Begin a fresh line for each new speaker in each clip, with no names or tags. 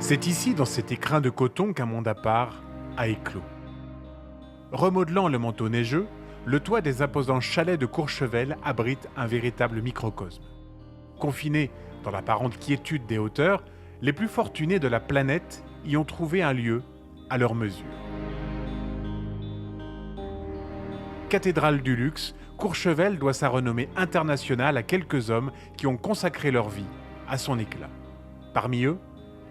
C'est ici, dans cet écrin de coton, qu'un monde à part a éclos. Remodelant le manteau neigeux, le toit des imposants chalets de Courchevel abrite un véritable microcosme. Confinés dans l'apparente quiétude des hauteurs, les plus fortunés de la planète y ont trouvé un lieu à leur mesure. Cathédrale du luxe, Courchevel doit sa renommée internationale à quelques hommes qui ont consacré leur vie à son éclat. Parmi eux,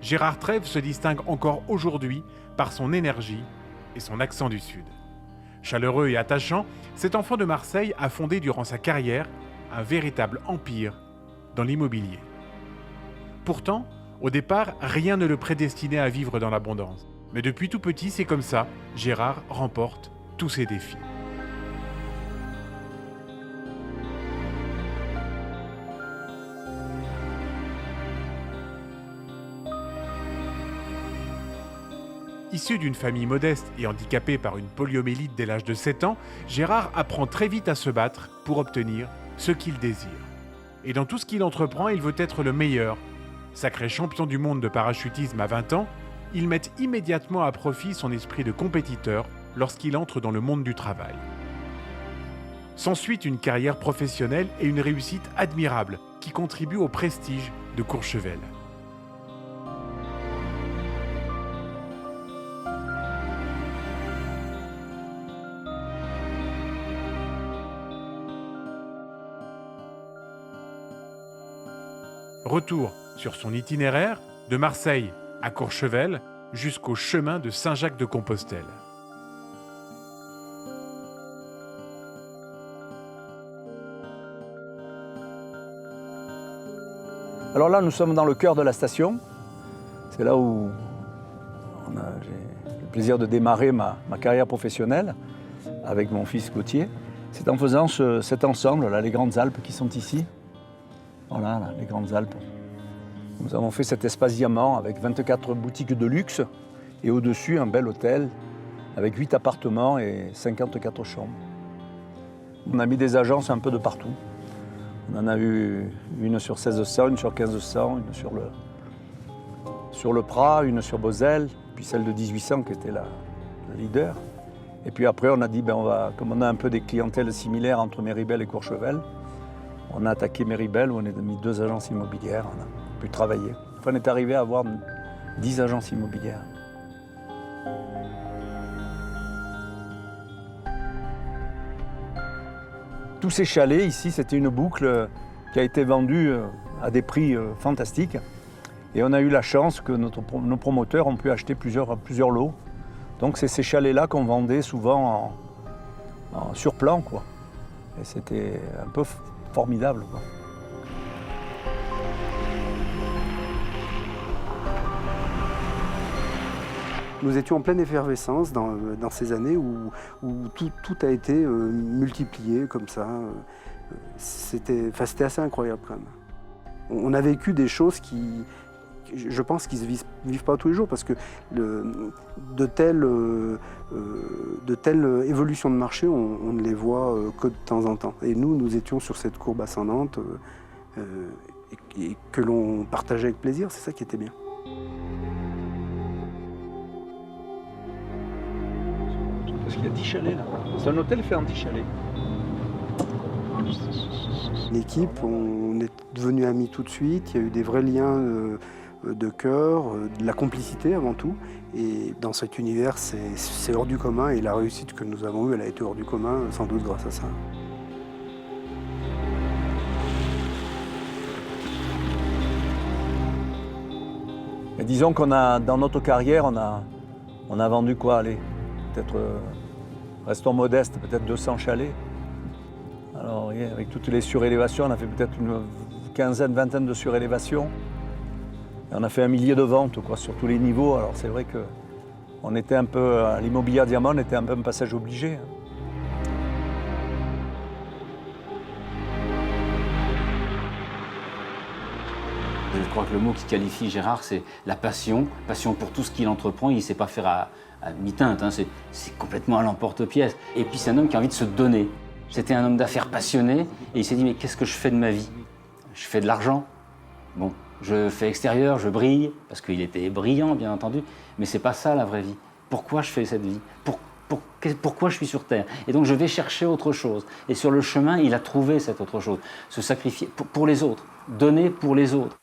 Gérard Trèves se distingue encore aujourd'hui par son énergie et son accent du Sud. Chaleureux et attachant, cet enfant de Marseille a fondé durant sa carrière un véritable empire dans l'immobilier. Pourtant, au départ, rien ne le prédestinait à vivre dans l'abondance. Mais depuis tout petit, c'est comme ça, Gérard remporte tous ses défis. Issu d'une famille modeste et handicapé par une poliomyélite dès l'âge de 7 ans, Gérard apprend très vite à se battre pour obtenir ce qu'il désire. Et dans tout ce qu'il entreprend, il veut être le meilleur. Sacré champion du monde de parachutisme à 20 ans, il met immédiatement à profit son esprit de compétiteur lorsqu'il entre dans le monde du travail. S'ensuit une carrière professionnelle et une réussite admirable qui contribuent au prestige de Courchevel. Retour sur son itinéraire de Marseille à Courchevel jusqu'au chemin de Saint-Jacques-de-Compostelle.
Alors là, nous sommes dans le cœur de la station. C'est là où j'ai le plaisir de démarrer ma carrière professionnelle avec mon fils Gauthier. C'est en faisant cet ensemble, là, les Grandes Alpes qui sont ici. Voilà, là, les Grandes Alpes. Nous avons fait cet espace diamant avec 24 boutiques de luxe et au-dessus un bel hôtel avec 8 appartements et 54 chambres. On a mis des agences un peu de partout. On en a eu une sur 1600, une sur 1500, une sur le Prat, une sur Bozelle, puis celle de 1800 qui était le leader. Et puis après, on a dit, comme on a un peu des clientèles similaires entre Méribel et Courchevel, on a attaqué Méribel où on a mis 2 agences immobilières, on a pu travailler. Enfin, on est arrivé à avoir 10 agences immobilières. Tous ces chalets ici, c'était une boucle qui a été vendue à des prix fantastiques. Et on a eu la chance que nos promoteurs ont pu acheter plusieurs lots. Donc c'est ces chalets-là qu'on vendait souvent en surplan, quoi. Et c'était un peu formidable, quoi.
Nous étions en pleine effervescence dans ces années où tout a été multiplié comme ça. C'était assez incroyable quand même. On a vécu des choses qui, je pense, qui ne se vivent pas tous les jours parce que de telles évolutions de marché, on ne les voit que de temps en temps. Et nous étions sur cette courbe ascendante et que l'on partageait avec plaisir, c'est ça qui était bien.
Parce qu'il y a 10 chalets là. C'est un hôtel fait en 10 chalets.
L'équipe, on est devenus amis tout de suite. Il y a eu des vrais liens de cœur, de la complicité avant tout. Et dans cet univers, c'est hors du commun. Et la réussite que nous avons eue, elle a été hors du commun, sans doute grâce à ça.
Et disons qu'on a, dans notre carrière, on a vendu quoi, allez, peut-être, restons modestes, peut-être 200 chalets. Alors, oui, avec toutes les surélévations, on a fait peut-être une quinzaine, vingtaine de surélévations. Et on a fait 1 millier de ventes, quoi, sur tous les niveaux. Alors c'est vrai qu'on était un peu, à l'immobilier diamant, on était un peu un passage obligé.
Je crois que le mot qui qualifie Gérard, c'est la passion. Passion pour tout ce qu'il entreprend. Il ne sait pas faire à mi-teinte, hein. C'est complètement à l'emporte-pièce. Et puis c'est un homme qui a envie de se donner. C'était un homme d'affaires passionné et il s'est dit mais qu'est-ce que je fais de ma vie? Je fais de l'argent. Bon, je fais extérieur, je brille, parce qu'il était brillant, bien entendu, mais c'est pas ça la vraie vie. Pourquoi je fais cette vie? Pourquoi je suis sur Terre? Et donc je vais chercher autre chose. Et sur le chemin, il a trouvé cette autre chose. Se sacrifier pour les autres, donner pour les autres.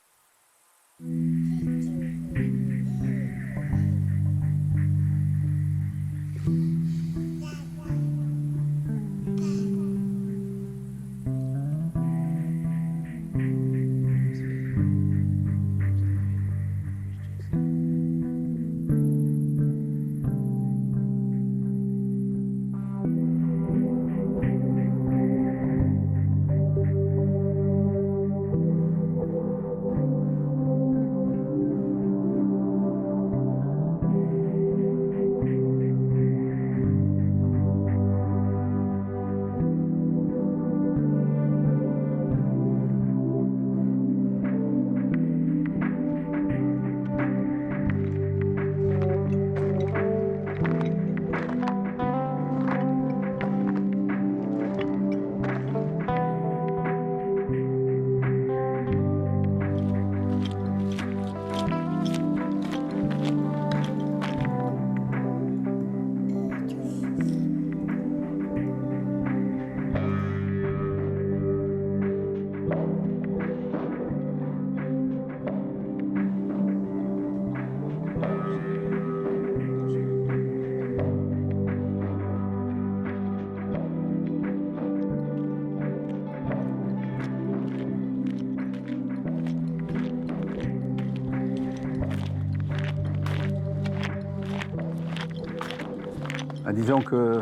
Disons que,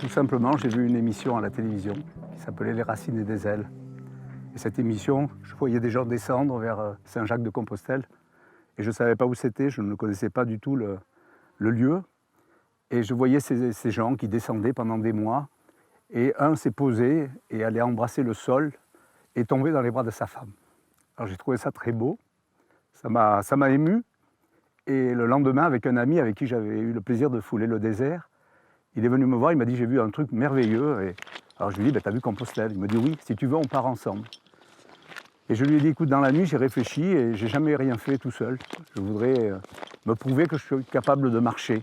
tout simplement, j'ai vu une émission à la télévision qui s'appelait Les Racines et des ailes. Et cette émission, je voyais des gens descendre vers Saint-Jacques-de-Compostelle. Et je ne savais pas où c'était, je ne connaissais pas du tout le lieu. Et je voyais ces gens qui descendaient pendant des mois. Et un s'est posé et allait embrasser le sol et tomber dans les bras de sa femme. Alors j'ai trouvé ça très beau, ça m'a ému. Et le lendemain, avec un ami avec qui j'avais eu le plaisir de fouler le désert, il est venu me voir, il m'a dit « j'ai vu un truc merveilleux ». Et alors je lui ai dit « t'as vu Compostelle ?» Il m'a dit « oui, si tu veux, on part ensemble ». Et je lui ai dit « écoute, dans la nuit, j'ai réfléchi et j'ai jamais rien fait tout seul. Je voudrais me prouver que je suis capable de marcher.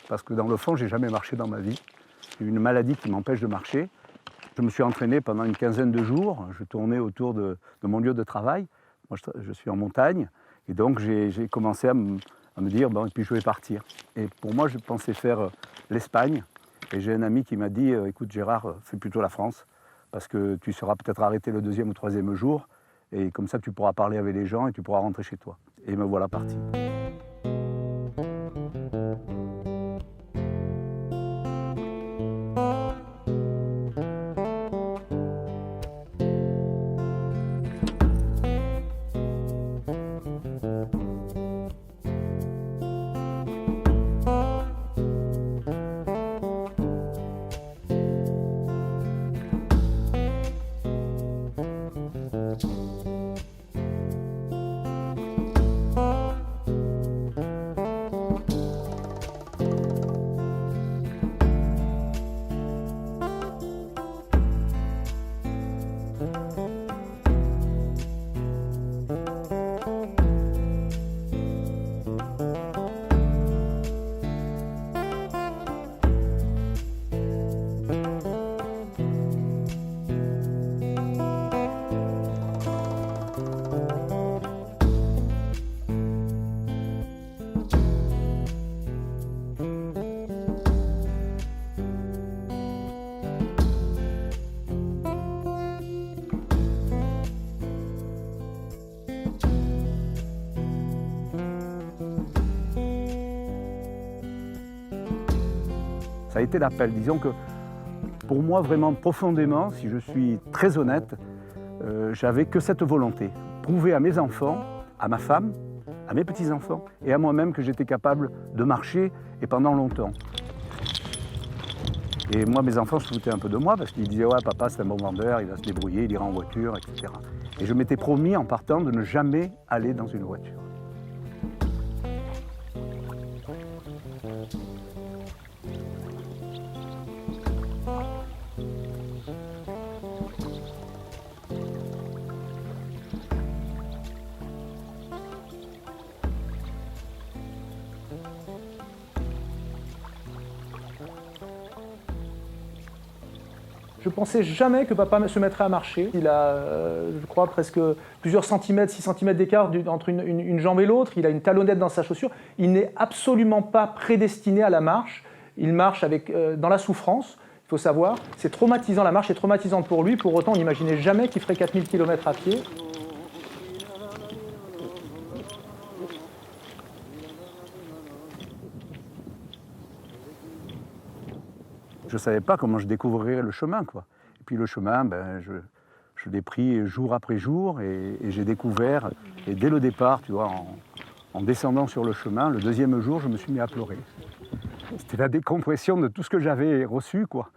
Parce que dans le fond, j'ai jamais marché dans ma vie. J'ai une maladie qui m'empêche de marcher. Je me suis entraîné pendant une quinzaine de jours. Je tournais autour de mon lieu de travail. Moi, je suis en montagne. Et donc, j'ai commencé à me dire, bon, et puis je vais partir. Et pour moi, je pensais faire l'Espagne. Et j'ai un ami qui m'a dit, écoute Gérard, fais plutôt la France, parce que tu seras peut-être arrêté le 2e ou 3e jour, et comme ça tu pourras parler avec les gens et tu pourras rentrer chez toi. Et me voilà parti. Ça a été l'appel. Disons que pour moi, vraiment profondément, si je suis très honnête, j'avais que cette volonté. Prouver à mes enfants, à ma femme, à mes petits-enfants et à moi-même que j'étais capable de marcher et pendant longtemps. Et moi, mes enfants se foutaient un peu de moi parce qu'ils disaient « ouais, papa, c'est un bon vendeur, il va se débrouiller, il ira en voiture, etc. » Et je m'étais promis en partant de ne jamais aller dans une voiture.
Je pensais jamais que papa se mettrait à marcher. Il a, je crois, presque plusieurs centimètres, 6 centimètres d'écart entre une jambe et l'autre. Il a une talonnette dans sa chaussure. Il n'est absolument pas prédestiné à la marche. Il marche dans la souffrance, il faut savoir. C'est traumatisant, la marche est traumatisante pour lui. Pour autant, on n'imaginait jamais qu'il ferait 4000 km à pied.
Je ne savais pas comment je découvrirais le chemin, quoi. Et puis le chemin, je l'ai pris jour après jour et j'ai découvert. Et dès le départ, tu vois, en descendant sur le chemin, le deuxième jour, je me suis mis à pleurer. C'était la décompression de tout ce que j'avais reçu, quoi.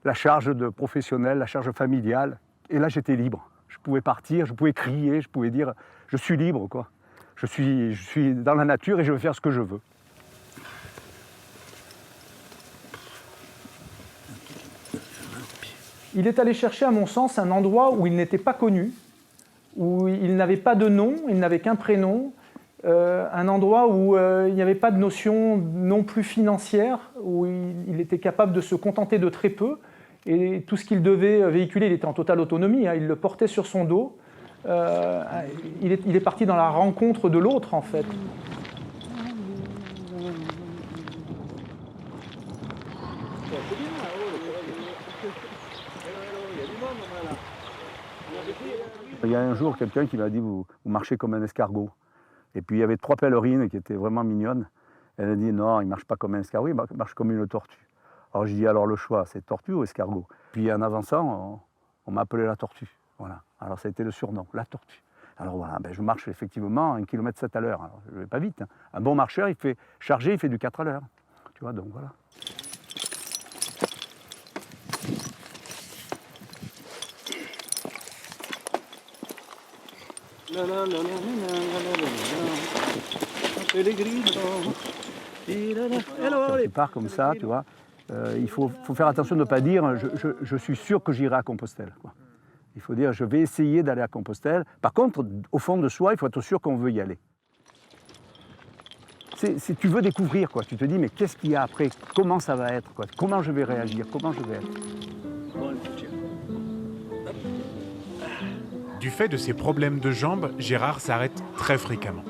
La charge de professionnel, la charge familiale. Et là, j'étais libre. Je pouvais partir, je pouvais crier, je pouvais dire « je suis libre, quoi. Je suis dans la nature et je vais faire ce que je veux ».
Il est allé chercher, à mon sens, un endroit où il n'était pas connu, où il n'avait pas de nom, il n'avait qu'un prénom, un endroit où il n'y avait pas de notion non plus financière, où il était capable de se contenter de très peu, et tout ce qu'il devait véhiculer, il était en totale autonomie, hein, il le portait sur son dos. Il est parti dans la rencontre de l'autre, en fait.
Il y a un jour quelqu'un qui m'a dit vous marchez comme un escargot. Et puis il y avait 3 pèlerines qui étaient vraiment mignonnes. Elle a dit non, il ne marche pas comme un escargot, il marche comme une tortue. Alors j'ai dit alors le choix, c'est tortue ou escargot? Puis en avançant, on m'a appelé la tortue. Voilà. Alors ça a été le surnom, la tortue. Alors voilà, je marche effectivement 1,7 km à l'heure. Alors je ne vais pas vite, hein. Un bon marcheur, il fait charger, il fait du 4 à l'heure. Tu vois, donc voilà. Quand tu pars comme ça, tu vois, il faut faire attention de ne pas dire je suis sûr que j'irai à Compostelle, quoi. Il faut dire je vais essayer d'aller à Compostelle. Par contre, au fond de soi, il faut être sûr qu'on veut y aller. Si tu veux découvrir, quoi, tu te dis mais qu'est-ce qu'il y a après? Comment ça va être, quoi? Comment je vais réagir? Comment je vais être?
Du fait de ses problèmes de jambes, Gérard s'arrête très fréquemment.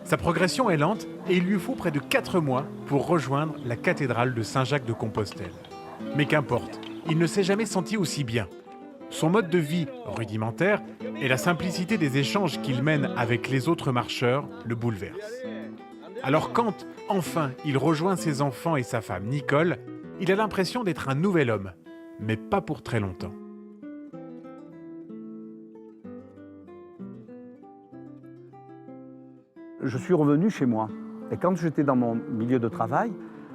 Sa progression est lente et il lui faut près de 4 mois pour rejoindre la cathédrale de Saint-Jacques de Compostelle. Mais qu'importe, il ne s'est jamais senti aussi bien. Son mode de vie rudimentaire et la simplicité des échanges qu'il mène avec les autres marcheurs le bouleversent. Alors quand, enfin, il rejoint ses enfants et sa femme Nicole, il a l'impression d'être un nouvel homme, mais pas pour très longtemps.
Je suis revenu chez moi. Et quand j'étais dans mon milieu de travail,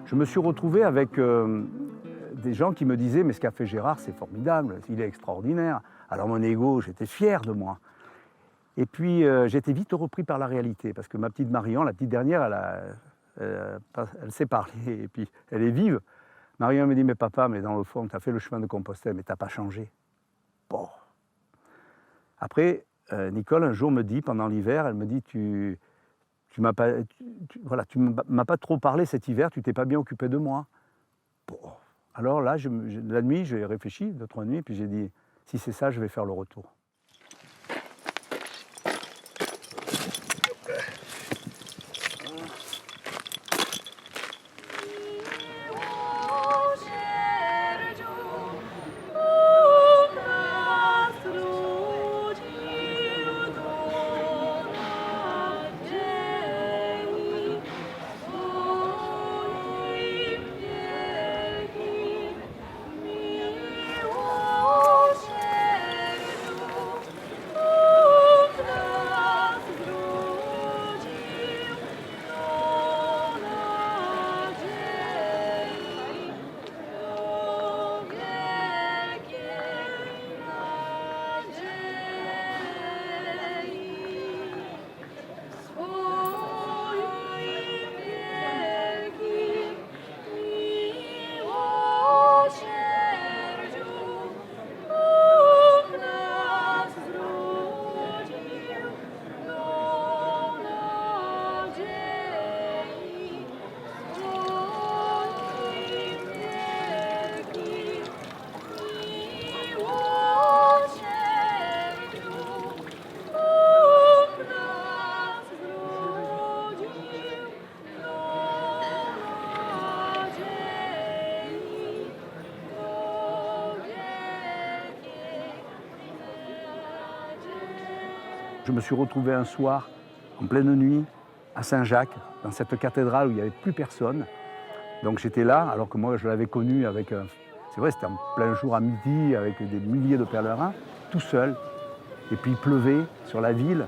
je me suis retrouvé avec des gens qui me disaient « mais ce qu'a fait Gérard, c'est formidable, il est extraordinaire ». Alors mon ego, j'étais fier de moi. Et puis j'étais vite repris par la réalité, parce que ma petite Marion, la petite dernière, elle sait parler, et puis elle est vive. Marion me dit « mais papa, mais dans le fond, tu as fait le chemin de Compostelle, mais tu n'as pas changé ». Bon. Après, Nicole, un jour, me dit, pendant l'hiver, elle me dit « tu m'as pas trop parlé cet hiver, tu t'es pas bien occupé de moi. » Bon. Alors là, la nuit, j'ai réfléchi, 2-3 nuits, puis j'ai dit, si c'est ça, je vais faire le retour. Je me suis retrouvé un soir, en pleine nuit, à Saint-Jacques, dans cette cathédrale où il n'y avait plus personne. Donc j'étais là, alors que moi je l'avais connu avec, c'est vrai, c'était en plein jour à midi, avec des milliers de pèlerins, tout seul. Et puis il pleuvait sur la ville.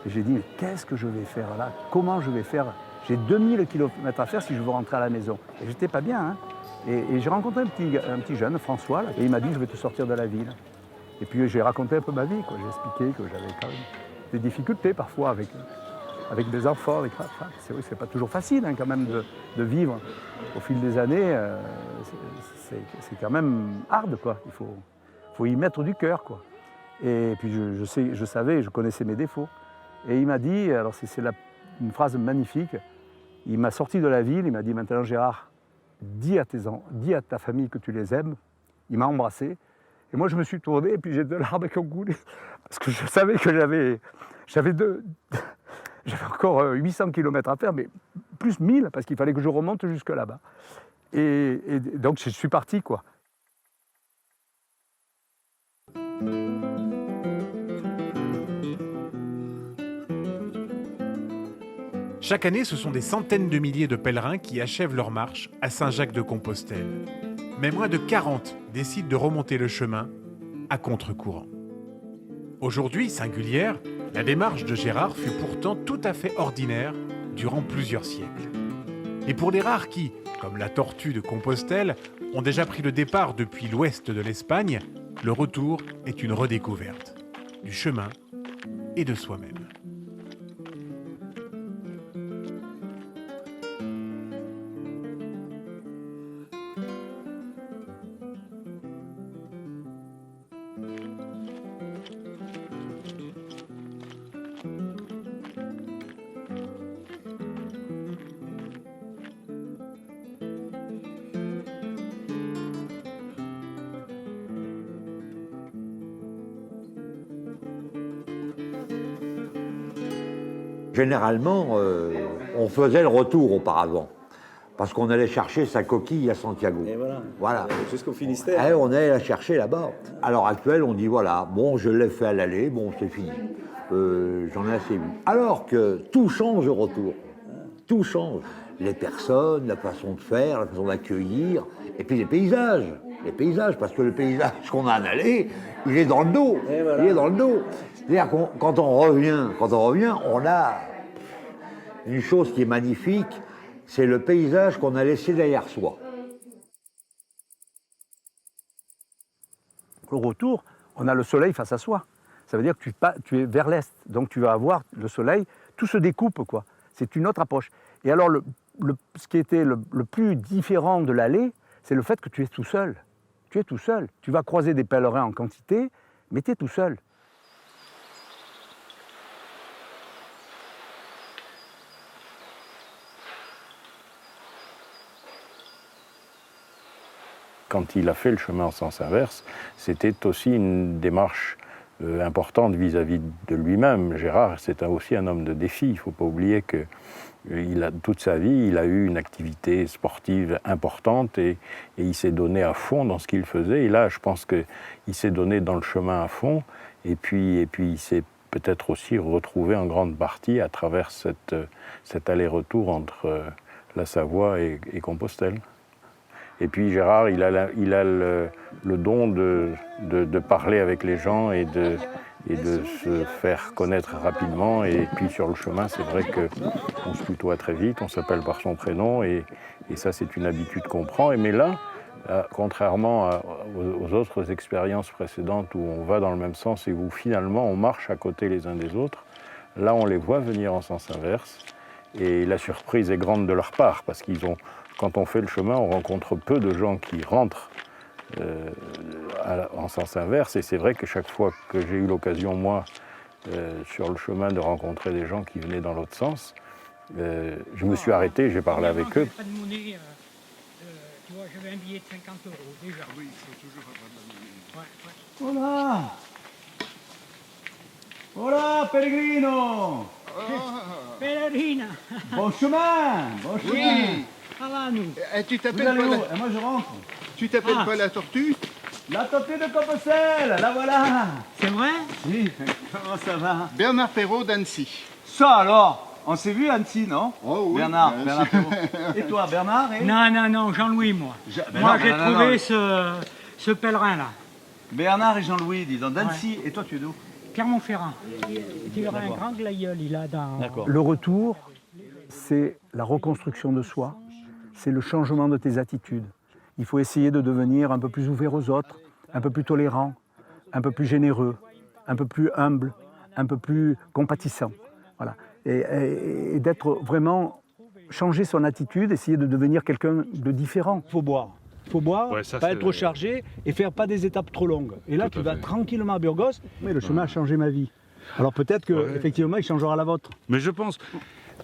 Et j'ai dit, mais qu'est-ce que je vais faire là? Comment je vais faire? J'ai 2000 km à faire si je veux rentrer à la maison. Et j'étais pas bien, hein. Et j'ai rencontré un petit jeune, François, là, et il m'a dit, je vais te sortir de la ville. Et puis j'ai raconté un peu ma vie, quoi. J'ai expliqué que j'avais quand même des difficultés parfois avec des enfants, avec ma femme. C'est vrai que c'est pas toujours facile, hein, quand même de vivre au fil des années. C'est quand même hard, quoi. Il faut y mettre du cœur, quoi. Et puis je savais, je connaissais mes défauts. Et il m'a dit, alors c'est une phrase magnifique, il m'a sorti de la ville, il m'a dit, maintenant Gérard, dis à ta famille que tu les aimes. Il m'a embrassé. Et moi je me suis tourné et puis j'ai 2 larmes qui ont coulé. Parce que je savais que j'avais encore 800 km à faire, mais plus 1000, parce qu'il fallait que je remonte jusque là-bas. Et donc je suis parti, quoi.
Chaque année, ce sont des centaines de milliers de pèlerins qui achèvent leur marche à Saint-Jacques-de-Compostelle. Mais moins de 40 décident de remonter le chemin à contre-courant. Aujourd'hui, singulière, la démarche de Gérard fut pourtant tout à fait ordinaire durant plusieurs siècles. Et pour les rares qui, comme la tortue de Compostelle, ont déjà pris le départ depuis l'ouest de l'Espagne, le retour est une redécouverte du chemin et de soi-même.
Généralement, on faisait le retour auparavant, parce qu'on allait chercher sa coquille à Santiago.
Et
Voilà.
Jusqu'au Finistère.
Et on allait la chercher là-bas. À l'heure actuelle, on dit voilà, bon, je l'ai fait à l'aller, bon, c'est fini. J'en ai assez vu. Alors que tout change au retour. Tout change. Les personnes, la façon de faire, la façon d'accueillir, et puis les paysages. Les paysages, parce que le paysage qu'on a à l'aller, il est dans le dos. Il est dans le dos. C'est-à-dire que quand on revient, on a une chose qui est magnifique, c'est le paysage qu'on a laissé derrière soi.
Au retour, on a le soleil face à soi. Ça veut dire que tu es vers l'est, donc tu vas avoir le soleil, tout se découpe, quoi. C'est une autre approche. Et alors, ce qui était le plus différent de l'aller, c'est le fait que tu es tout seul. Tu es tout seul. Tu vas croiser des pèlerins en quantité, mais tu es tout seul.
Quand il a fait le chemin en sens inverse, c'était aussi une démarche importante vis-à-vis de lui-même. Gérard, c'est aussi un homme de défi. Il ne faut pas oublier que toute sa vie, il a eu une activité sportive importante et il s'est donné à fond dans ce qu'il faisait. Et là, je pense qu'il s'est donné dans le chemin à fond. Et puis il s'est peut-être aussi retrouvé en grande partie à travers cet aller-retour entre la Savoie et Compostelle. Et puis Gérard, il a le don de parler avec les gens et de se faire connaître rapidement. Et puis sur le chemin, c'est vrai qu'on se tutoie très vite, on s'appelle par son prénom et ça c'est une habitude qu'on prend. Mais là, contrairement aux autres expériences précédentes où on va dans le même sens et où finalement on marche à côté les uns des autres, là on les voit venir en sens inverse et la surprise est grande de leur part parce quand on fait le chemin, on rencontre peu de gens qui rentrent en sens inverse. Et c'est vrai que chaque fois que j'ai eu l'occasion, moi, sur le chemin, de rencontrer des gens qui venaient dans l'autre sens, je me suis arrêté, j'ai parlé avec eux.
Pas de monnaie, tu vois, j'avais un billet de 50 € déjà. Oui, il faut toujours avoir de la monnaie.
Hola! Hola, Pellegrino!
Pèlerina.
Bon chemin! Bon chemin!
Oui. Ça va, nous.
Et tu
Vous
t'appelles
allez
pas,
où? Et moi je rentre.
tu t'appelles pas la tortue?
La tortue de Compostelle, la voilà.
C'est vrai?
Oui, comment ça va?
Bernard Perrault d'Annecy.
Ça alors, on s'est vu à Annecy, non?
Oh oui.
Bernard Perrault. Et toi, Bernard
Non, Jean-Louis, moi. Moi, j'ai trouvé ce pèlerin-là.
Bernard et Jean-Louis, disons, d'Annecy. Et toi, tu es d'où?
Clermont-Ferrand. Il aura un grand glaïeul, il a dans...
Le retour, c'est la reconstruction de soi, c'est le changement de tes attitudes. Il faut essayer de devenir un peu plus ouvert aux autres, un peu plus tolérant, un peu plus généreux, un peu plus humble, un peu plus compatissant. Voilà. Et d'être vraiment, changer son attitude, essayer de devenir quelqu'un de différent. Il faut boire. Il faut boire, pas être trop chargé et faire pas des étapes trop longues. Et là, tu vas tranquillement à Burgos. Mais le chemin a changé ma vie. Alors peut-être qu'effectivement, il changera la vôtre.
Mais je pense,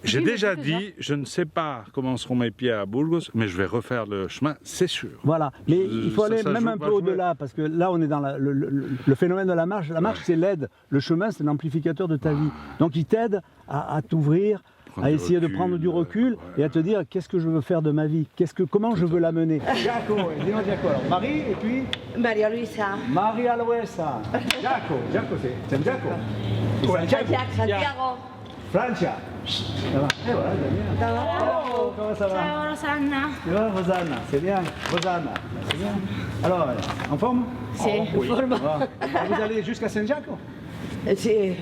j'ai déjà dit, je ne sais pas comment seront mes pieds à Burgos, mais je vais refaire le chemin, c'est sûr.
Voilà, mais il faut aller même un peu au-delà, parce que là, on est dans le phénomène de la marche. La marche, c'est l'aide. Le chemin, c'est l'amplificateur de ta vie. Donc, il t'aide à t'ouvrir, à essayer de prendre du recul et à te dire qu'est-ce que je veux faire de ma vie, comment je veux la mener. Jaco, dis-moi Jaco. Alors, Marie et puis
Maria Luisa.
Maria Luisa. Jaco, c'est Jaco.
Santiago.
Francia. Ça va? Et voilà, Damien. Oh, comment ça va?
Ciao Rosanna.
Tu vois, Rosanna, c'est bien. Rosanna, c'est bien. Alors, en forme?
Si, en forme.
Vous allez jusqu'à Saint-Jacques?
Si.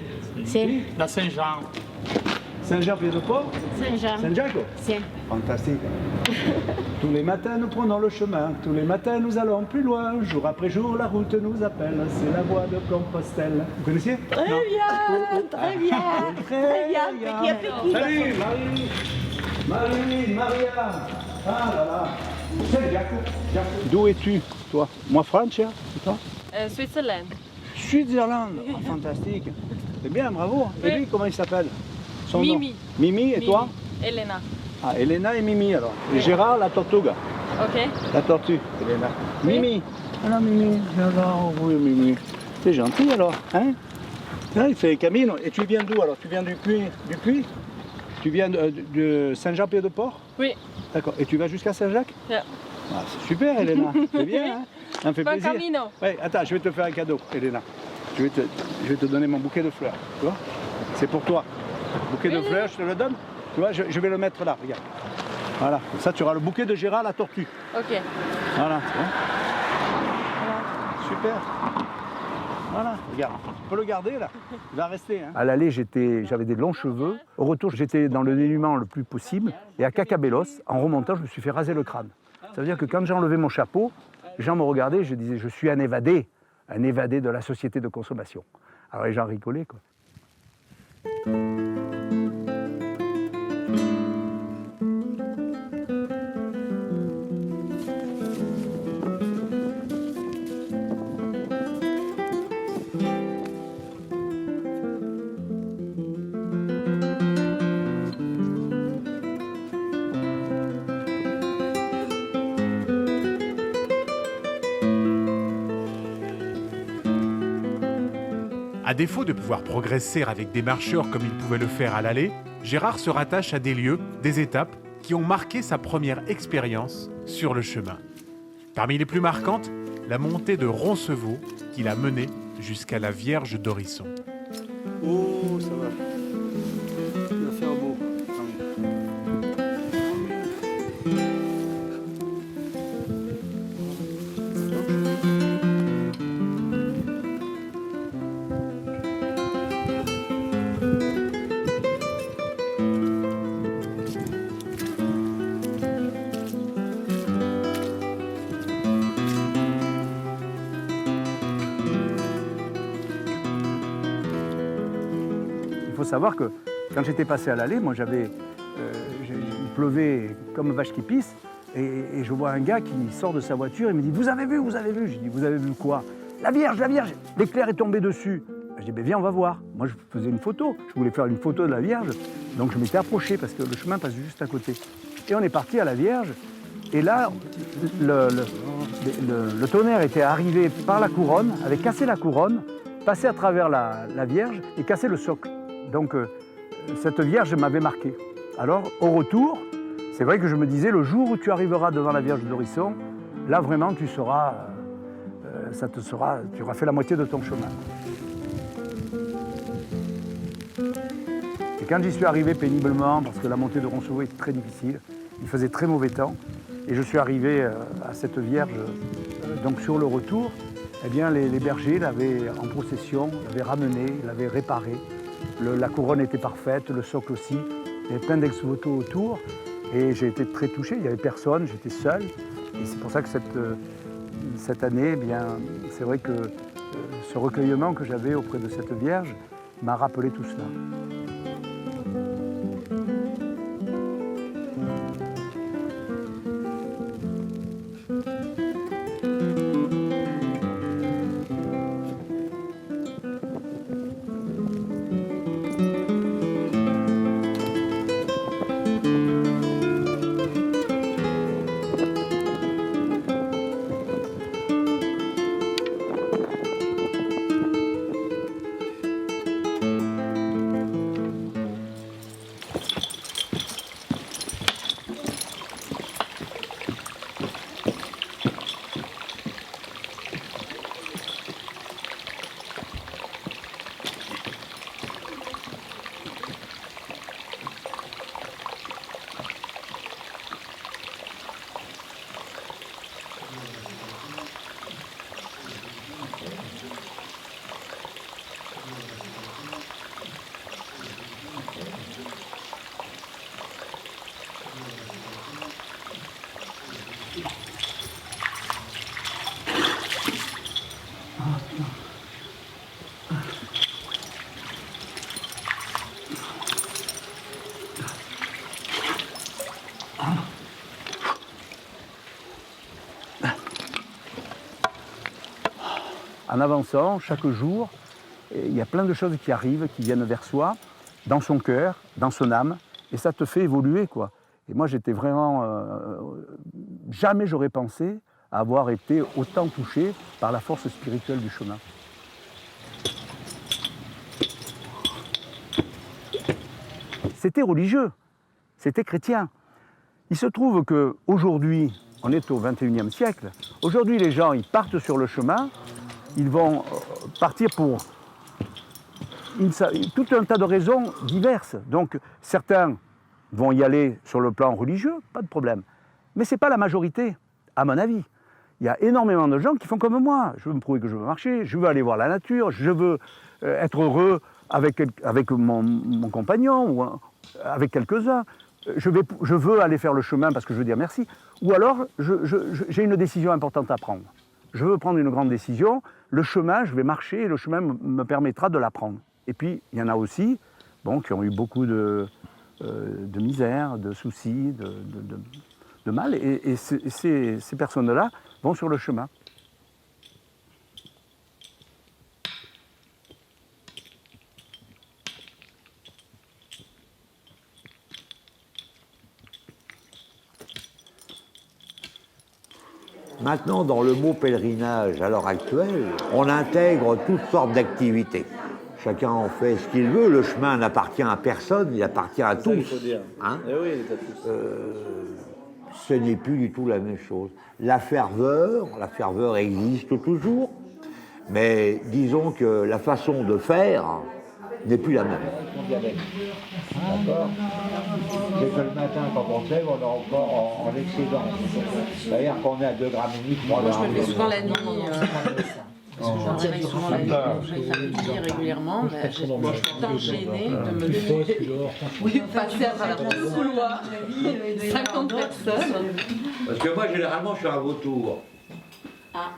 La Saint-Jean.
Saint-Jean-Pied-de-Port?
Saint-Jean.
Saint-Jacques?
Si.
Fantastique. Tous les matins, nous prenons le chemin. Tous les matins, nous allons plus loin. Jour après jour, la route nous appelle. C'est la voie de Compostelle. Vous connaissiez?
Très bien, très bien. Très bien, petit à petit.
Salut, Maria. Ah là là. Saint-Jacques. D'où es-tu, toi? Moi, Francia. Et toi?
Switzerland.
Switzerland. Oh, fantastique. C'est bien, bravo. Et lui, comment il s'appelle? Son
Mimi.
nom. Mimi, et toi?
Elena.
Ah, Elena et Mimi alors. Et Gérard, la tortuga.
Ok.
La tortue, Elena. Mimi. Alors Mimi, alors, oui Mimi. C'est gentil alors, hein? Là, il fait Camino. Et tu viens d'où alors? Tu viens du Puy? Tu viens de Saint-Jean-Pied-de-Port?
Oui.
D'accord. Et tu vas jusqu'à Saint-Jacques?
Yeah.
Ah, c'est super Elena. C'est bien, hein? Ça me fait
Bon
plaisir.
camino.
Ouais, attends, je vais te faire un cadeau, Elena. Je vais te donner mon bouquet de fleurs, tu vois? C'est pour toi. Bouquet de fleurs, je te le donne. Tu vois, je vais le mettre là, regarde. Voilà, comme ça tu auras le bouquet de Gérard la tortue.
Ok.
Voilà, c'est bon. Voilà. Super. Voilà, regarde, tu peux le garder là, il va rester. Hein. À l'aller, j'avais des longs cheveux. Au retour, j'étais dans le dénuement le plus possible. Et à Cacabelos, en remontant, je me suis fait raser le crâne. Ça veut dire que quand j'ai enlevé mon chapeau, les gens me regardaient, je disais, je suis un évadé de la société de consommation. Alors les gens rigolaient, quoi.
À défaut de pouvoir progresser avec des marcheurs comme il pouvait le faire à l'aller, Gérard se rattache à des lieux, des étapes qui ont marqué sa première expérience sur le chemin. Parmi les plus marquantes, la montée de Roncevaux qui l'a mené jusqu'à la Vierge d'Orisson.
Oh, ça va. Il va faire beau. Il faut savoir que quand j'étais passé à l'allée, moi il pleuvait comme vache qui pisse, et je vois un gars qui sort de sa voiture et me dit « Vous avez vu ?» Je dis « Vous avez vu quoi ?»« La Vierge, l'éclair est tombé dessus. » Je dis « Ben viens, on va voir. » Moi je faisais une photo, je voulais faire une photo de la Vierge, donc je m'étais approché parce que le chemin passe juste à côté. Et on est parti à la Vierge, et là, le tonnerre était arrivé par la couronne, avait cassé la couronne, passé à travers la Vierge et cassé le socle. Donc, cette Vierge m'avait marqué. Alors, au retour, c'est vrai que je me disais, le jour où tu arriveras devant la Vierge d'Orisson, là, vraiment, tu seras tu auras fait la moitié de ton chemin. Et quand j'y suis arrivé péniblement, parce que la montée de Roncevaux était très difficile, il faisait très mauvais temps, et je suis arrivé à cette Vierge, donc sur le retour, eh bien les bergers l'avaient en procession, l'avaient ramenée, l'avaient réparée. La couronne était parfaite, le socle aussi, il y avait plein d'ex-voto autour, et j'ai été très touché, il n'y avait personne, j'étais seul, et c'est pour ça que cette année, eh bien, c'est vrai que ce recueillement que j'avais auprès de cette Vierge m'a rappelé tout cela. En avançant, chaque jour, il y a plein de choses qui arrivent, qui viennent vers soi, dans son cœur, dans son âme, et ça te fait évoluer, quoi. Et moi, j'étais vraiment... jamais j'aurais pensé avoir été autant touché par la force spirituelle du chemin. C'était religieux, c'était chrétien. Il se trouve qu'aujourd'hui, on est au XXIe siècle, aujourd'hui les gens, ils partent sur le chemin, ils vont partir pour tout un tas de raisons diverses. Donc certains vont y aller sur le plan religieux, pas de problème. Mais ce n'est pas la majorité, à mon avis. Il y a énormément de gens qui font comme moi. Je veux me prouver que je veux marcher, je veux aller voir la nature, je veux être heureux avec mon compagnon ou avec quelques-uns. Je veux aller faire le chemin parce que je veux dire merci. Ou alors, j'ai une décision importante à prendre. Je veux prendre une grande décision, le chemin, je vais marcher et le chemin me permettra de la prendre. Et puis, il y en a aussi qui ont eu beaucoup de misère, de soucis, de mal, et ces personnes-là vont sur le chemin.
Maintenant, dans le mot pèlerinage, à l'heure actuelle, on intègre toutes sortes d'activités. Chacun en fait ce qu'il veut. Le chemin n'appartient à personne, il appartient à tous. Hein, ce n'est plus du tout la même chose. La ferveur existe toujours, mais disons que la façon de faire n'est plus la même. D'accord. C'est que le matin, quand on se lève, on est encore en excédent. C'est-à-dire qu'on est à 2,5 grammes, 3 grammes.
Moi, je me fais souvent la nuit. Parce que je dirais souvent la nuit, je vais faire pipi régulièrement, mais je suis tout le temps gênée de me lever. Oui, passer à travers le couloir, 50 personnes.
Parce que moi, généralement, je suis un vautour.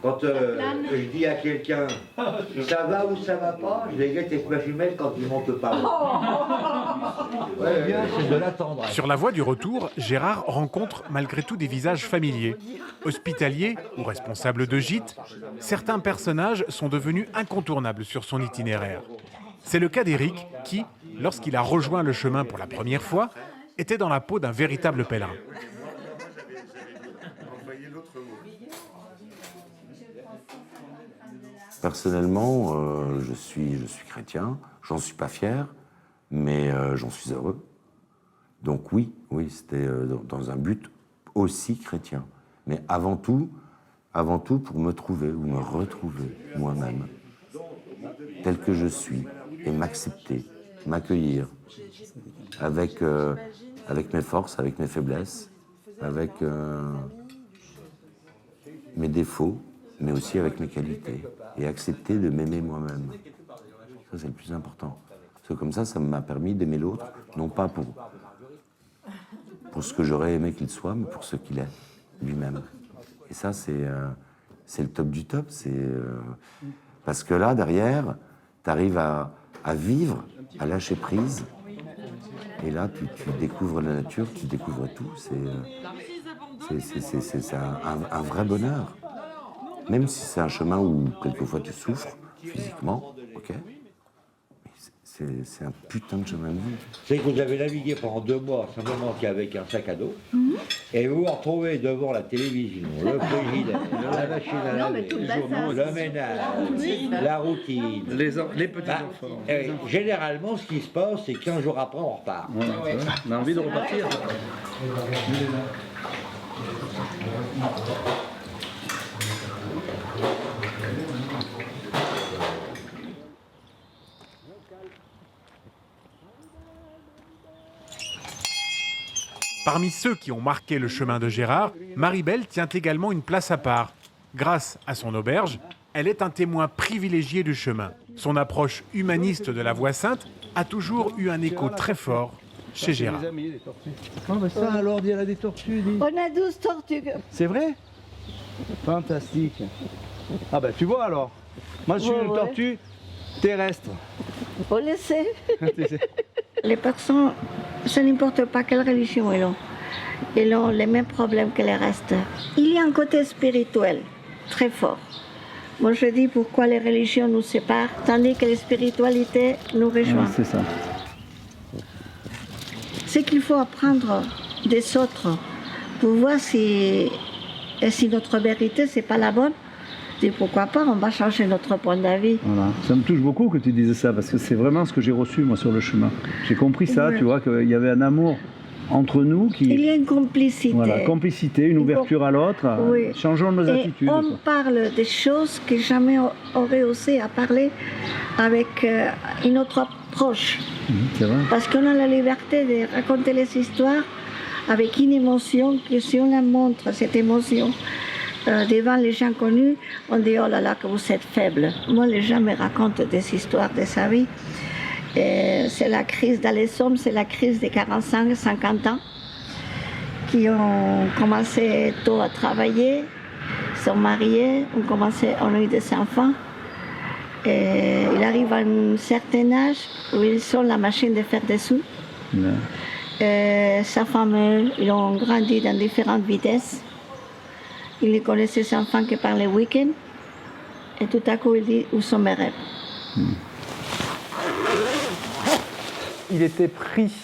Quand je dis à quelqu'un ça va ou ça va pas, je les guette avec ma jumelle quand ils montent pas. C'est de l'attendre.
Sur la voie du retour, Gérard rencontre malgré tout des visages familiers. Hospitaliers ou responsables de gîtes, certains personnages sont devenus incontournables sur son itinéraire. C'est le cas d'Éric qui, lorsqu'il a rejoint le chemin pour la première fois, était dans la peau d'un véritable pèlerin.
Personnellement, je suis chrétien, j'en suis pas fier, mais j'en suis heureux. Donc oui, c'était dans un but aussi chrétien. Mais avant tout, avant tout pour me trouver ou me retrouver moi-même, tel que je suis, et m'accepter, m'accueillir, avec mes forces, avec mes faiblesses, avec mes défauts, mais aussi avec mes qualités, et accepter de m'aimer moi-même. Ça, c'est le plus important. Parce que comme ça m'a permis d'aimer l'autre, non pas pour ce que j'aurais aimé qu'il soit, mais pour ce qu'il est, lui-même. Et ça, c'est le top du top. Parce que là, derrière, tu arrives à vivre, à lâcher prise. Et là, tu découvres la nature, tu découvres tout. C'est un vrai bonheur. Même si c'est un chemin où, quelquefois, tu souffres physiquement, ok, c'est un putain de chemin de vie.
C'est que vous avez navigué pendant 2 mois, simplement qu'avec un sac à dos, et vous vous retrouvez devant la télévision, le frigidaire, la machine à laver, le ménage, la routine.
Les petits-enfants.
Généralement, ce qui se passe, c'est 15 jours après, on repart.
Voilà, on a envie de repartir.
Parmi ceux qui ont marqué le chemin de Gérard, Marie-Belle tient également une place à part. Grâce à son auberge, elle est un témoin privilégié du chemin. Son approche humaniste de la Voie Sainte a toujours eu un écho très fort chez Gérard.
Ça alors, il y a des tortues.
On a 12 tortues.
C'est vrai? Fantastique. Ah ben tu vois alors, moi je suis une tortue terrestre.
Faut laisser. Les personnes, ça n'importe pas quelle religion ils ont les mêmes problèmes que les restes. Il y a un côté spirituel très fort. Moi je dis pourquoi les religions nous séparent, tandis que la spiritualité nous rejoint.
Ouais, c'est ça.
C'est qu'il faut apprendre des autres pour voir si notre vérité c'est pas la bonne. Et pourquoi pas, on va changer notre point d'avis.
Voilà. Ça me touche beaucoup que tu dises ça, parce que c'est vraiment ce que j'ai reçu moi sur le chemin. J'ai compris ça, tu vois, qu'il y avait un amour entre nous qui...
Il y a une complicité.
Voilà, complicité, une ouverture à l'autre.
Oui.
Changeons nos attitudes.
On parle des choses que jamais on aurait osé à parler avec une autre approche.
C'est vrai.
Parce qu'on a la liberté de raconter les histoires avec une émotion que si on la montre, cette émotion, devant les gens connus, on dit « Oh là là, que vous êtes faible ». Moi, les gens me racontent des histoires de sa vie. C'est la crise d'Alessandre, c'est la crise des 45-50 ans qui ont commencé tôt à travailler, sont mariés, on a eu des enfants. Et il arrive à un certain âge où ils ont la machine de faire des sous. Sa femme, ils ont grandi dans différentes vitesses. Il ne connaissait ses enfants que par les week-ends. Et tout à coup, il dit, où sont mes rêves?
Il était pris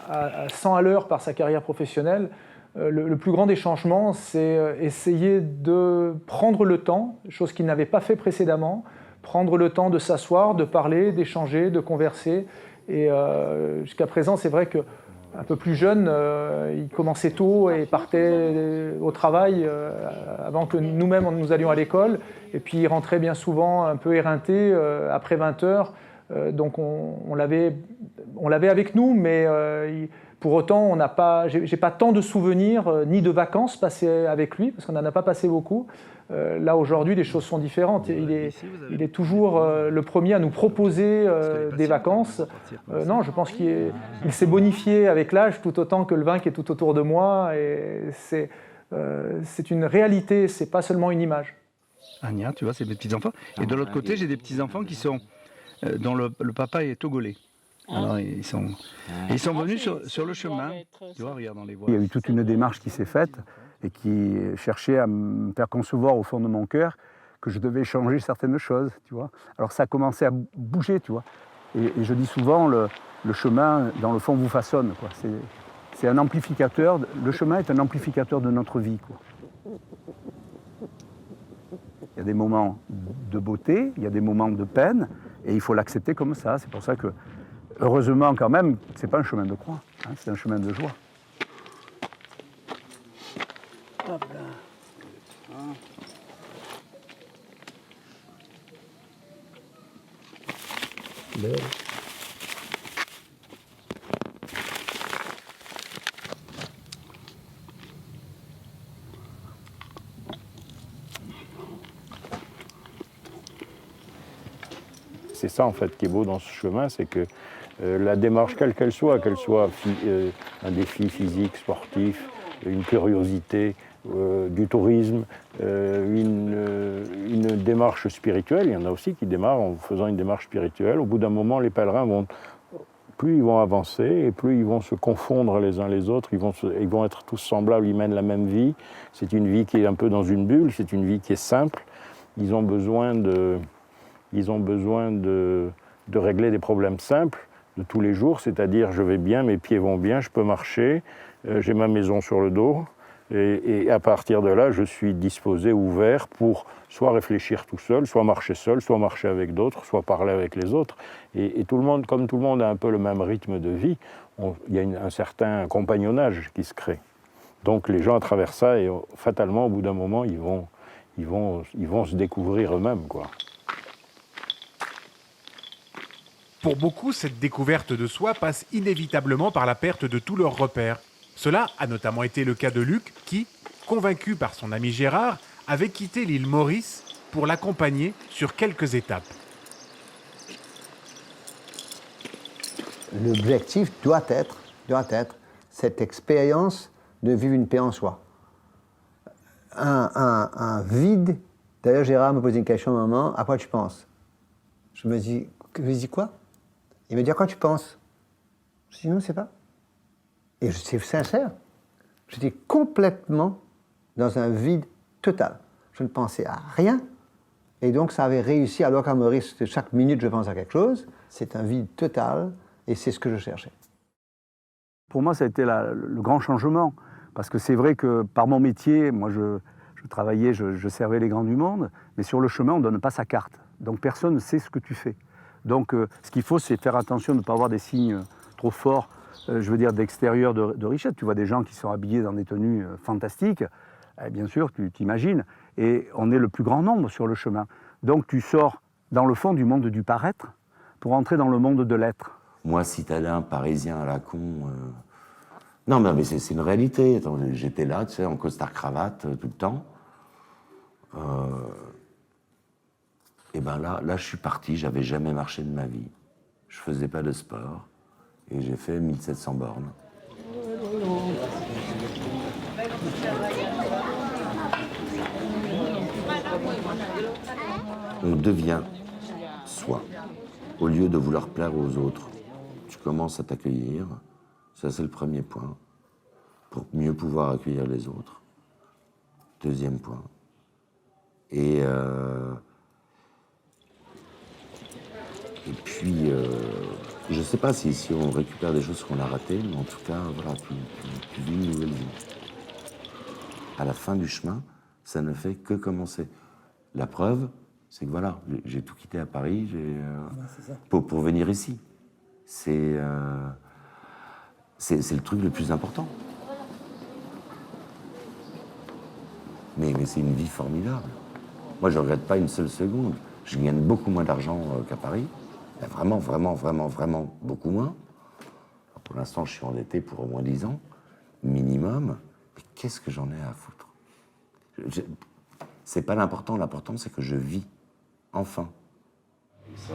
à 100 à l'heure par sa carrière professionnelle. Le plus grand des changements, c'est essayer de prendre le temps, chose qu'il n'avait pas fait précédemment, prendre le temps de s'asseoir, de parler, d'échanger, de converser. Et jusqu'à présent, c'est vrai que un peu plus jeune, il commençait tôt et partait au travail avant que nous-mêmes nous allions à l'école. Et puis il rentrait bien souvent un peu éreinté après 20 heures. Donc on l'avait avec nous, mais pour autant, j'ai pas tant de souvenirs ni de vacances passées avec lui, parce qu'on n'en a pas passé beaucoup. Là, aujourd'hui, les choses sont différentes. Il est toujours le premier à nous proposer des vacances. Non, je pense qu'il s'est bonifié avec l'âge tout autant que le vin qui est tout autour de moi. Et c'est une réalité, c'est pas seulement une image.
Anya, tu vois, c'est mes petits-enfants. Et de l'autre côté, j'ai des petits-enfants dont le papa est togolais. Alors, ils sont venus sur le chemin. Tu vois, regarde dans les voies. Il y a eu toute une démarche qui s'est faite et qui cherchait à me faire concevoir au fond de mon cœur que je devais changer certaines choses, tu vois. Alors ça a commencé à bouger, tu vois. Et je dis souvent, le chemin, dans le fond, vous façonne, quoi. C'est un amplificateur. Le chemin est un amplificateur de notre vie, quoi. Il y a des moments de beauté, il y a des moments de peine, et il faut l'accepter comme ça. C'est pour ça que, heureusement quand même, c'est pas un chemin de croix, hein, c'est un chemin de joie. Hop là.
C'est ça en fait qui est beau dans ce chemin, c'est que la démarche, quelle qu'elle soit un défi physique, sportif, une curiosité, du tourisme, une démarche spirituelle, il y en a aussi qui démarrent en faisant une démarche spirituelle. Au bout d'un moment, les pèlerins plus ils vont avancer et plus ils vont se confondre les uns les autres, ils vont être tous semblables, ils mènent la même vie. C'est une vie qui est un peu dans une bulle, c'est une vie qui est simple. Ils ont besoin de régler des problèmes simples de tous les jours, c'est-à-dire je vais bien, mes pieds vont bien, je peux marcher, j'ai ma maison sur le dos, et à partir de là, je suis disposé, ouvert pour soit réfléchir tout seul, soit marcher avec d'autres, soit parler avec les autres. Et tout le monde, comme tout le monde a un peu le même rythme de vie, il y a un certain compagnonnage qui se crée. Donc les gens à travers ça, et fatalement, au bout d'un moment, ils vont se découvrir eux-mêmes, quoi.
Pour beaucoup, cette découverte de soi passe inévitablement par la perte de tous leurs repères. Cela a notamment été le cas de Luc qui, convaincu par son ami Gérard, avait quitté l'île Maurice pour l'accompagner sur quelques étapes.
L'objectif doit être cette expérience de vivre une paix en soi. Un vide. D'ailleurs, Gérard me posait une question à un moment, à quoi tu penses? Je me dis quoi? Il me dit, à quoi tu penses? Je dis, non, je ne sais pas. Et c'est sincère. J'étais complètement dans un vide total. Je ne pensais à rien. Et donc, ça avait réussi, alors qu'à Maurice, chaque minute, je pense à quelque chose. C'est un vide total, et c'est ce que je cherchais.
Pour moi, ça a été le grand changement. Parce que c'est vrai que par mon métier, moi, je travaillais, je servais les grands du monde, mais sur le chemin, on ne donne pas sa carte. Donc, personne ne sait ce que tu fais. Donc, ce qu'il faut, c'est faire attention de ne pas avoir des signes trop forts, je veux dire, d'extérieur de richesse. Tu vois des gens qui sont habillés dans des tenues fantastiques, bien sûr, tu t'imagines. Et on est le plus grand nombre sur le chemin. Donc, tu sors dans le fond du monde du paraître pour entrer dans le monde de l'être.
Moi, citadin, parisien à la con... Non, mais c'est une réalité. Attends, j'étais là, tu sais, en costard-cravate tout le temps. Et ben là, je suis parti, j'avais jamais marché de ma vie. Je faisais pas de sport. Et j'ai fait 1700 bornes. On devient soi, au lieu de vouloir plaire aux autres. Tu commences à t'accueillir, ça c'est le premier point, pour mieux pouvoir accueillir les autres. Deuxième point. Et puis, je ne sais pas si on récupère des choses qu'on a ratées, mais en tout cas, voilà, tu vis une nouvelle vie. À la fin du chemin, ça ne fait que commencer. La preuve, c'est que voilà, j'ai tout quitté à Paris pour venir ici. C'est le truc le plus important. Mais c'est une vie formidable. Moi, je ne regrette pas une seule seconde. Je gagne beaucoup moins d'argent qu'à Paris. Vraiment, vraiment, vraiment, vraiment beaucoup moins. Pour l'instant, je suis endetté pour au moins 10 ans, minimum. Mais qu'est-ce que j'en ai à foutre? C'est pas l'important. L'important, c'est que je vis. Enfin. C'est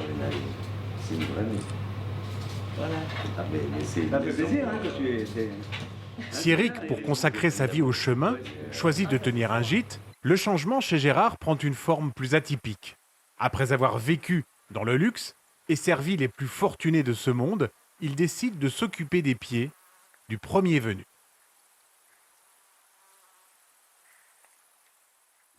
une vraie vie. Voilà.
Ça fait plaisir, hein, que tu es...
Si Eric, pour consacrer sa vie au chemin, choisit de tenir un gîte, le changement chez Gérard prend une forme plus atypique. Après avoir vécu dans le luxe et servi les plus fortunés de ce monde, il décide de s'occuper des pieds du premier venu.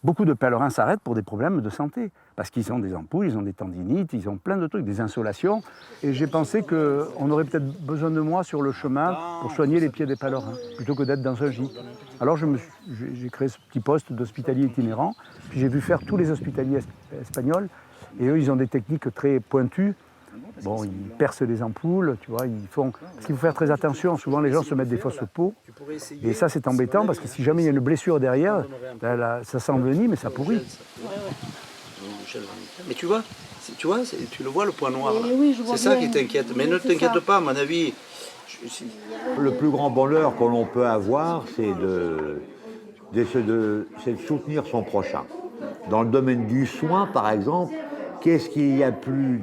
Beaucoup de pèlerins s'arrêtent pour des problèmes de santé, parce qu'ils ont des ampoules, ils ont des tendinites, ils ont plein de trucs, des insolations. Et j'ai pensé qu'on aurait peut-être besoin de moi sur le chemin pour soigner les pieds des pèlerins, plutôt que d'être dans un gîte. Alors j'ai créé ce petit poste d'hospitalier itinérant, puis j'ai vu faire tous les hospitaliers espagnols, et eux, ils ont des techniques très pointues. Bon, ils percent les ampoules, tu vois, ils font... Parce qu'il faut faire très attention, souvent les gens se mettent des fausses peaux, et ça c'est embêtant, parce que si jamais il y a une blessure derrière, ça s'envenime et ça pourrit.
Mais tu vois,
Tu vois, tu le vois le point noir là.
Oui, je vois
c'est ça
bien.
qui t'inquiète. Mais
Oui,
ne
c'est
t'inquiète
ça.
pas, à mon avis.
Le plus grand bonheur que l'on peut avoir, c'est de soutenir son prochain. Dans le domaine du soin, par exemple, qu'est-ce qu'il y a plus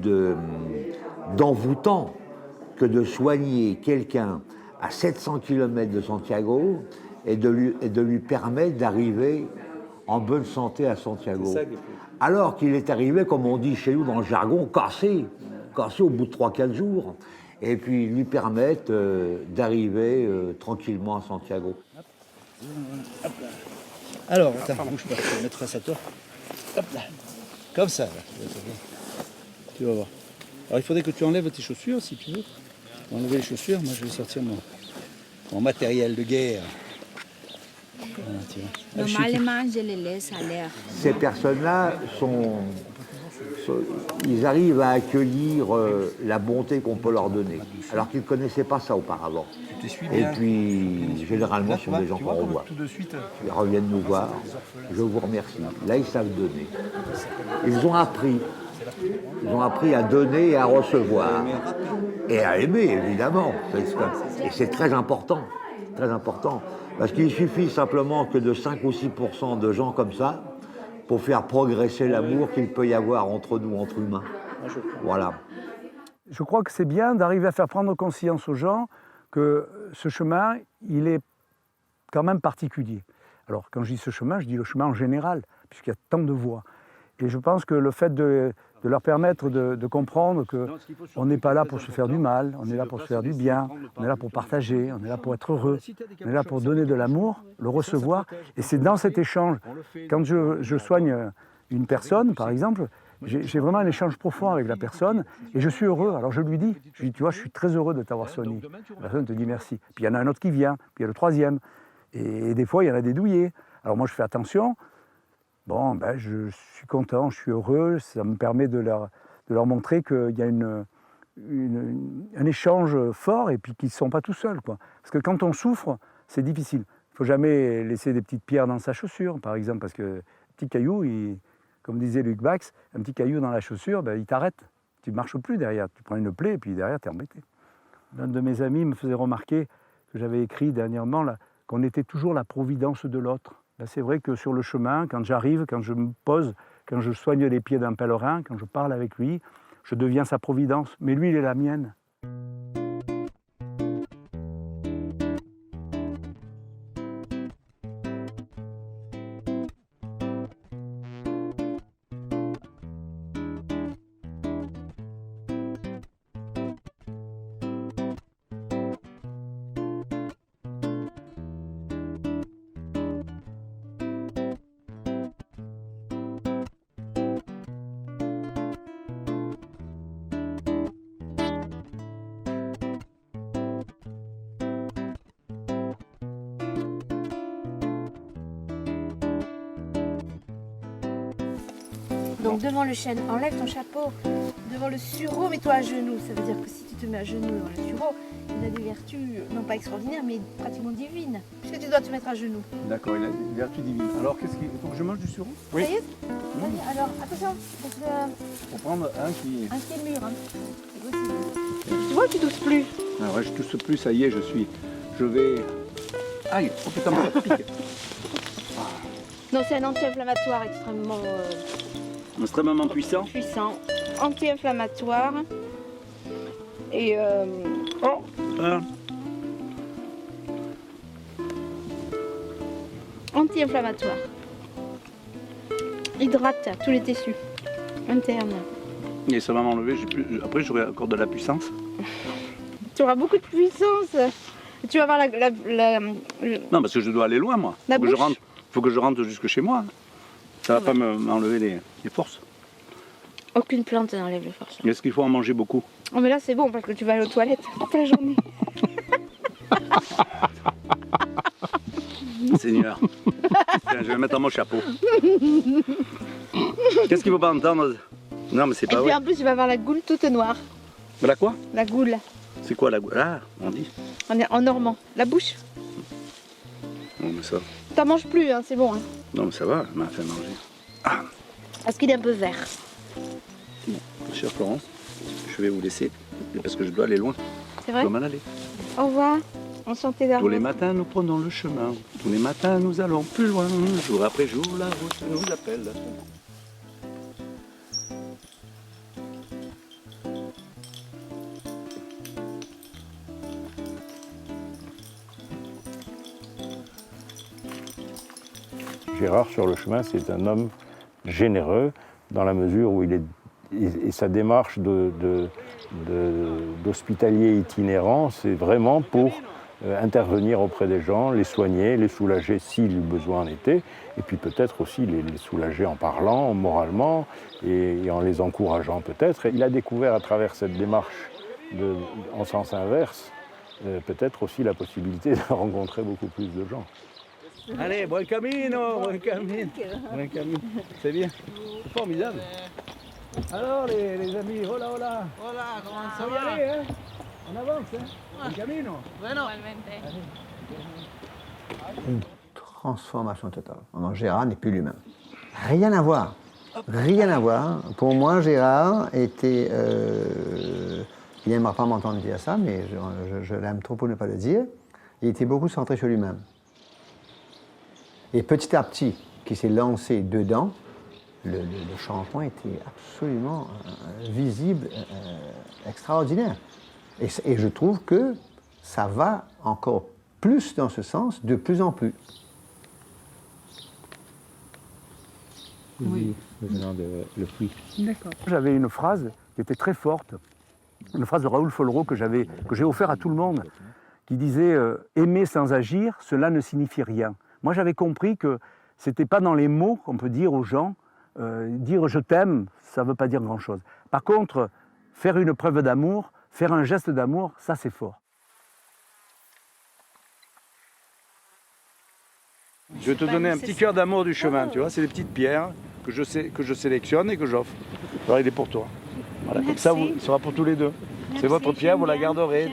d'envoûtant que de soigner quelqu'un à 700 km de Santiago et de lui permettre d'arriver en bonne santé à Santiago. Alors qu'il est arrivé, comme on dit chez nous dans le jargon, cassé au bout de 3-4 jours. Et puis lui permettre d'arriver tranquillement à Santiago.
Hop là. Alors, attends, bouge pas, je vais mettre ça à toi. Hop là. Comme ça, là. Tu vas voir. Alors, il faudrait que tu enlèves tes chaussures, si tu veux. Pour enlever les chaussures, moi, je vais sortir mon matériel de guerre. Voilà, tu vois.
Normalement, je les laisse à l'air.
Ces personnes-là ils arrivent à accueillir la bonté qu'on peut leur donner, alors qu'ils ne connaissaient pas ça auparavant. Et puis, généralement, ce sont des gens qu'on revoit. Ils reviennent nous voir, je vous remercie. Là, ils savent donner. Ils ont appris à donner et à recevoir. Et à aimer, évidemment. Et c'est très important, très important. Parce qu'il suffit simplement que de 5 ou 6% de gens comme ça pour faire progresser l'amour qu'il peut y avoir entre nous, entre humains. Voilà.
Je crois que c'est bien d'arriver à faire prendre conscience aux gens que ce chemin, il est quand même particulier. Alors, quand je dis ce chemin, je dis le chemin en général, puisqu'il y a tant de voies. Et je pense que le fait de leur permettre de comprendre qu'on n'est pas là pour se faire du mal, on est là pour se faire du bien, on est là pour partager, on est là pour être heureux, on est là pour donner de l'amour, le recevoir. Et c'est dans cet échange, quand je soigne une personne, par exemple, j'ai vraiment un échange profond avec la personne et je suis heureux. Alors je lui dis, tu vois, je suis très heureux de t'avoir soigné. La personne te dit merci. Puis il y en a un autre qui vient, puis il y a le troisième. Et des fois, il y en a des douillés. Alors moi, je fais attention. Bon, ben, je suis content, je suis heureux. Ça me permet de leur montrer qu'il y a un échange fort et puis qu'ils ne sont pas tout seuls, quoi. Parce que quand on souffre, c'est difficile. Il ne faut jamais laisser des petites pierres dans sa chaussure, par exemple, parce que petit caillou, comme disait Luc Bax, un petit caillou dans la chaussure, ben, il t'arrête. Tu ne marches plus derrière. Tu prends une plaie et puis derrière, tu es embêté. L'un de mes amis me faisait remarquer que j'avais écrit dernièrement là, qu'on était toujours la providence de l'autre. Ben, c'est vrai que sur le chemin, quand j'arrive, quand je me pose, quand je soigne les pieds d'un pèlerin, quand je parle avec lui, je deviens sa providence. Mais lui, il est la mienne.
Donc devant le chêne, enlève ton chapeau. Devant le sureau, mets-toi à genoux. Ça veut dire que si tu te mets à genoux devant le sureau, il a des vertus, non pas extraordinaires, mais pratiquement divines. Puisque tu dois te mettre à genoux.
D'accord, il a une vertu divine. Alors, qu'est-ce qu'il faut que je mange du sureau?
Oui. Ça y est. Vas-y, alors, attention. Parce que...
Pour prendre un qui
est mûr. Hein. C'est possible. Tu vois, tu tousses plus.
Ah ouais, je tousse plus, ça y est, je vais... Aïe, oh putain, ça pique.
Non, c'est un anti-inflammatoire
Extrêmement puissant.
puissant. Anti-inflammatoire. Et...
Oh
Anti-inflammatoire. Hydrate tous les tissus internes.
Et ça va m'enlever, après j'aurai encore de la puissance.
Tu auras beaucoup de puissance. Tu vas avoir
Non, parce que je dois aller loin, moi.
La
Faut
bouche.
que je rentre jusque chez moi. Ça va pas m'enlever les forces.
Aucune plante n'enlève les forces.
Est-ce qu'il faut en manger beaucoup?
Oh mais là c'est bon parce que tu vas aller aux toilettes toute la journée.
Seigneur. Tiens, je vais mettre mon chapeau. Qu'est-ce qu'il faut pas entendre? Non, mais c'est
Et
pas
puis
vrai.
en plus tu vas avoir la goule toute noire.
La quoi?
La goule.
C'est quoi la goule? Ah, on dit.
On est en normand. La bouche.
Non, mais ça.
T'en manges plus, hein, c'est bon. Hein.
Non, mais ça va, elle m'a fait manger.
Parce qu'il est un peu vert.
Chère Florence, je vais vous laisser parce que je dois aller loin.
C'est vrai?
Je dois m'en aller.
Au revoir. Enchanté d'avoir.
Tous les matins, nous prenons le chemin. Tous les matins, nous allons plus loin. Jour après jour, la route nous appelle.
Gérard, sur le chemin, c'est un homme généreux dans la mesure où il est. Et sa démarche d'hospitalier itinérant, c'est vraiment pour intervenir auprès des gens, les soigner, les soulager si le besoin en était, et puis peut-être aussi les soulager en parlant, moralement, et en les encourageant peut-être. Il a découvert à travers cette démarche en sens inverse, peut-être aussi la possibilité de rencontrer beaucoup plus de gens.
Allez, buen camino, buen camino. Buen camino. C'est bien. C'est formidable. Alors les amis, hola, hola.
Hola, comment ça
Faut y aller, hein? On avance, hein? Buen camino.
Bueno.
Une transformation totale. Alors, Gérard n'est plus lui-même. Rien à voir. Rien à voir. Pour moi, Gérard était... il n'aimera pas m'entendre dire ça, mais je l'aime trop pour ne pas le dire. Il était beaucoup centré sur lui-même. Et petit à petit, qui s'est lancé dedans, le changement était absolument visible, extraordinaire. Et je trouve que ça va encore plus dans ce sens, de plus en plus.
Oui. Venant de Le Puy.
D'accord. J'avais une phrase qui était très forte, une phrase de Raoul Follereau que j'ai offert à tout le monde, qui disait aimer sans agir, cela ne signifie rien. Moi, j'avais compris que c'était pas dans les mots qu'on peut dire aux gens, dire je t'aime, ça ne veut pas dire grand-chose. Par contre, faire une preuve d'amour, faire un geste d'amour, ça c'est fort.
Je vais te donner un petit cœur d'amour du chemin, tu vois, c'est des petites pierres que je sélectionne et que j'offre. Alors il est pour toi. Voilà, comme ça, il sera pour tous les deux. C'est votre pierre, vous la garderez.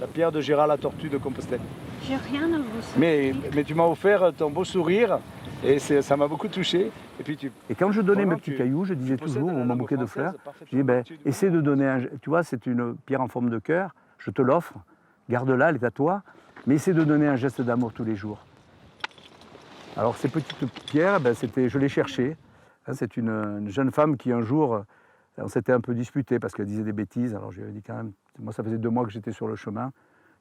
La pierre de Gérard la Tortue de Compostelle.
J'ai rien à vous
Mais tu m'as offert ton beau sourire et ça m'a beaucoup touché.
Et quand je donnais mes petits cailloux, je disais toujours, mon bouquet de fleurs, je disais, essaie de donner tu vois, c'est une pierre en forme de cœur, je te l'offre, garde-la, elle est à toi, mais essaie de donner un geste d'amour tous les jours. Alors ces petites pierres, je les cherchais. C'est une jeune femme qui un jour, on s'était un peu disputé parce qu'elle disait des bêtises. Alors je lui avais dit quand même, moi ça faisait 2 mois que j'étais sur le chemin.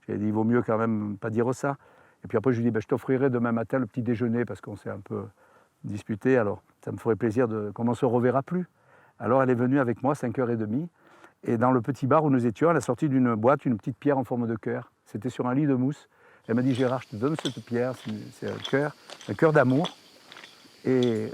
Je lui ai dit, il vaut mieux quand même pas dire ça. Et puis après je lui ai dit, je t'offrirai demain matin le petit déjeuner parce qu'on s'est un peu disputé. Alors ça me ferait plaisir qu'on ne se reverra plus. Alors elle est venue avec moi 5h30. Et dans le petit bar où nous étions, elle a sorti d'une boîte une petite pierre en forme de cœur. C'était sur un lit de mousse. Elle m'a dit, Gérard, je te donne cette pierre, c'est un cœur d'amour. Et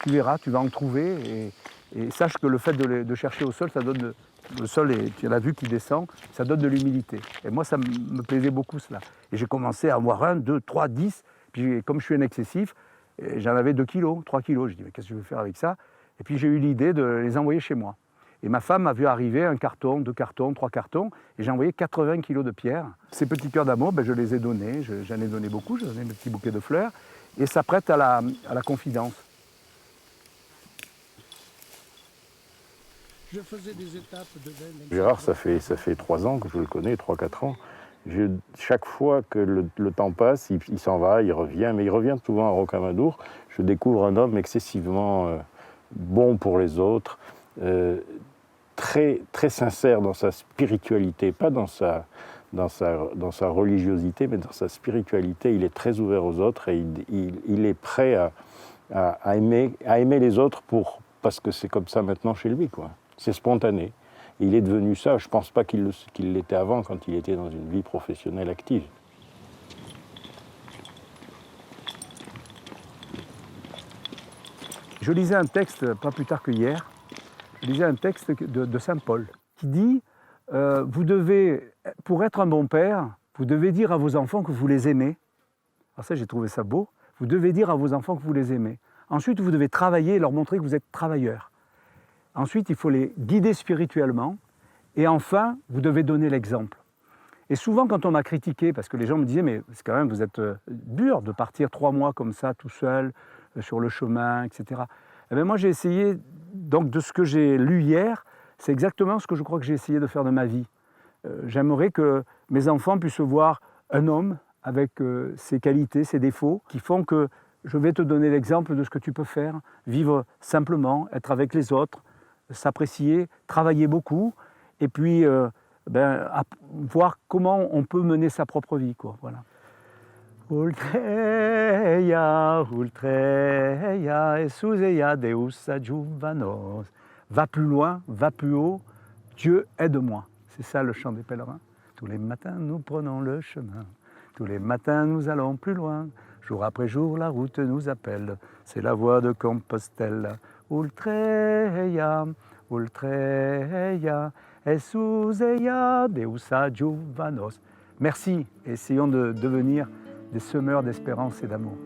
tu verras, tu vas en trouver. Et sache que le fait de chercher au sol, ça donne le sol, et tu l'as vu qui descend, ça donne de l'humilité. Et moi, ça me plaisait beaucoup cela. Et j'ai commencé à avoir 1, 2, 3, 10. Puis comme je suis un excessif, j'en avais 2 kilos, 3 kilos. Je dis, mais qu'est-ce que je vais faire avec ça? Et puis j'ai eu l'idée de les envoyer chez moi. Et ma femme a vu arriver 1 carton, 2 cartons, 3 cartons, et j'ai envoyé 80 kilos de pierres. Ces petits cœurs d'amour, je les ai donnés, j'en ai donné beaucoup, j'ai donné mes petits bouquets de fleurs, et ça prête à la confidence.
Je faisais des étapes de
Gérard, ça fait 3 ans que je le connais, 3-4 ans. Chaque fois que le temps passe, il s'en va, il revient, mais il revient souvent à Rocamadour. Je découvre un homme excessivement bon pour les autres, très, très sincère dans sa spiritualité, pas dans sa religiosité, mais dans sa spiritualité. Il est très ouvert aux autres et il est prêt à aimer les autres parce que c'est comme ça maintenant chez lui, quoi. C'est spontané. Et il est devenu ça. Je ne pense pas qu'il l'était avant quand il était dans une vie professionnelle active.
Je lisais un texte, pas plus tard que hier, je lisais un texte de Saint Paul qui dit vous devez, pour être un bon père, vous devez dire à vos enfants que vous les aimez. Alors ça, j'ai trouvé ça beau. Vous devez dire à vos enfants que vous les aimez. Ensuite, vous devez travailler et leur montrer que vous êtes travailleurs. Ensuite, il faut les guider spirituellement. Et enfin, vous devez donner l'exemple. Et souvent, quand on m'a critiqué, parce que les gens me disaient, mais c'est quand même, vous êtes dur de partir 3 mois comme ça, tout seul, sur le chemin, etc. Eh bien, moi, j'ai essayé donc de ce que j'ai lu hier, c'est exactement ce que je crois que j'ai essayé de faire de ma vie. J'aimerais que mes enfants puissent voir un homme avec ses qualités, ses défauts, qui font que je vais te donner l'exemple de ce que tu peux faire, vivre simplement, être avec les autres, s'apprécier, travailler beaucoup, et puis voir comment on peut mener sa propre vie, quoi. Voilà. Ultreia, ultreia, esuseia deus adjuvanos. Va plus loin, va plus haut, Dieu aide-moi. C'est ça le chant des pèlerins. Tous les matins nous prenons le chemin, tous les matins nous allons plus loin. Jour après jour la route nous appelle, c'est la voie de Compostelle. Ultreia, ultreia, esuseia deus adjuvanos. Merci, essayons de devenir des semeurs d'espérance et d'amour.